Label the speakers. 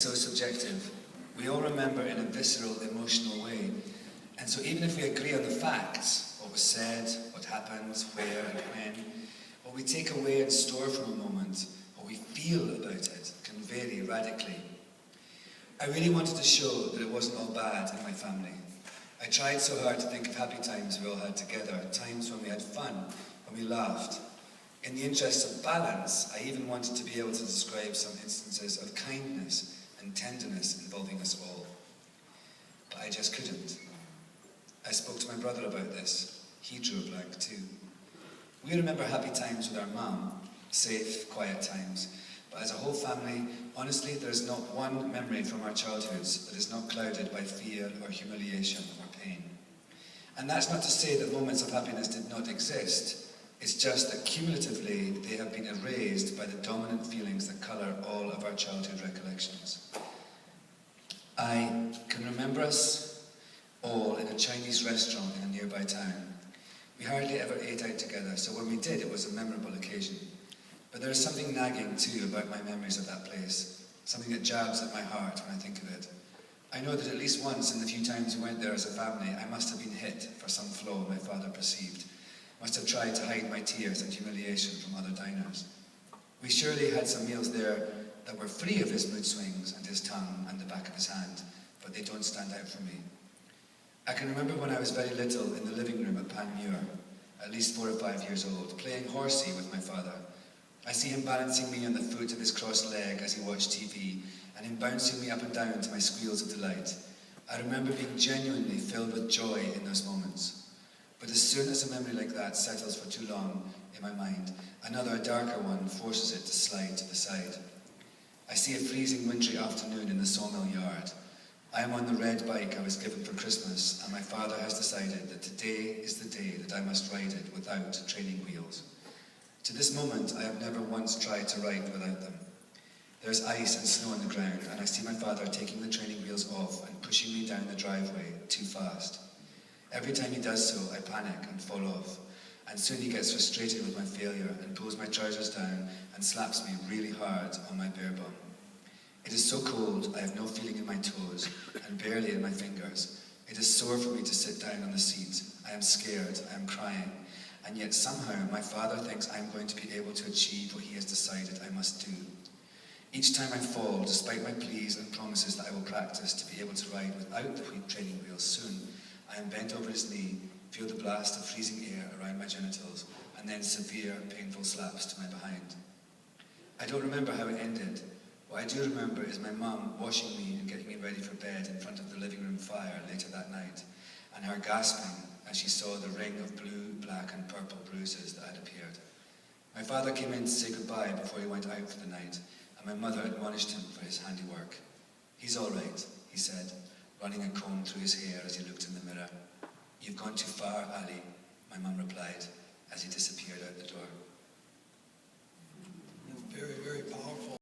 Speaker 1: So subjective. We all remember in a visceral, emotional way. And so even if we agree on the facts, what was said, what happened, where and when, what we take away and store from a moment, what we feel about it, can vary radically. I really wanted to show that it wasn't all bad in my family. I tried so hard to think of happy times we all had together, times when we had fun, when we laughed. In the interest of balance, I even wanted to be able to describe some instances of kindness and tenderness involving us all. But I just couldn't. I spoke to my brother about this. He drew a blank too. We remember happy times with our mum, safe, quiet times. But as a whole family, honestly, there is not one memory from our childhoods that is not clouded by fear or humiliation or pain. And that's not to say that moments of happiness did not exist. It's just that cumulatively they have been erased by the dominant feelings that colour all of our childhood recollections. I can remember us all in a Chinese restaurant in a nearby town. We hardly ever ate out together, so when we did, it was a memorable occasion. But there is something nagging too about my memories of that place, something that jabs at my heart when I think of it. I know that at least once in the few times we went there as a family, I must have been hit for some flaw my father perceived. Must have tried to hide my tears and humiliation from other diners. We surely had some meals there that were free of his mood swings and his tongue and the back of his hand, but they don't stand out for me. I can remember when I was very little in the living room at Panmure, at least 4 or 5 years old, playing horsey with my father. I see him balancing me on the foot of his crossed leg as he watched TV, and him bouncing me up and down to my squeals of delight. I remember being genuinely filled with joy in those moments. But as soon as a memory like that settles for too long in my mind, another darker one forces it to slide to the side. I see a freezing wintry afternoon in the sawmill yard. I am on the red bike I was given for Christmas, and my father has decided that today is the day that I must ride it without training wheels. To this moment, I have never once tried to ride without them. There's ice and snow on the ground, and I see my father taking the training wheels off and pushing me down the driveway too fast. Every time he does so, I panic and fall off, and soon he gets frustrated with my failure and pulls my trousers down and slaps me really hard on my bare bum. It is so cold, I have no feeling in my toes and barely in my fingers. It is sore for me to sit down on the seat. I am scared, I am crying, and yet somehow my father thinks I am going to be able to achieve what he has decided I must do. Each time I fall, despite my pleas and promises that I will practice to be able to ride without the training wheels soon, I am bent over his knee, feel the blast of freezing air around my genitals, and then severe, painful slaps to my behind. I don't remember how it ended. What I do remember is my mum washing me and getting me ready for bed in front of the living room fire later that night, and her gasping as she saw the ring of blue, black and purple bruises that had appeared. My father came in to say goodbye before he went out for the night, and my mother admonished him for his handiwork. "He's all right," he said, running a comb through his hair as he looked in the mirror. "You've gone too far, Ali," my mum replied as he disappeared out the door.
Speaker 2: Very, very powerful.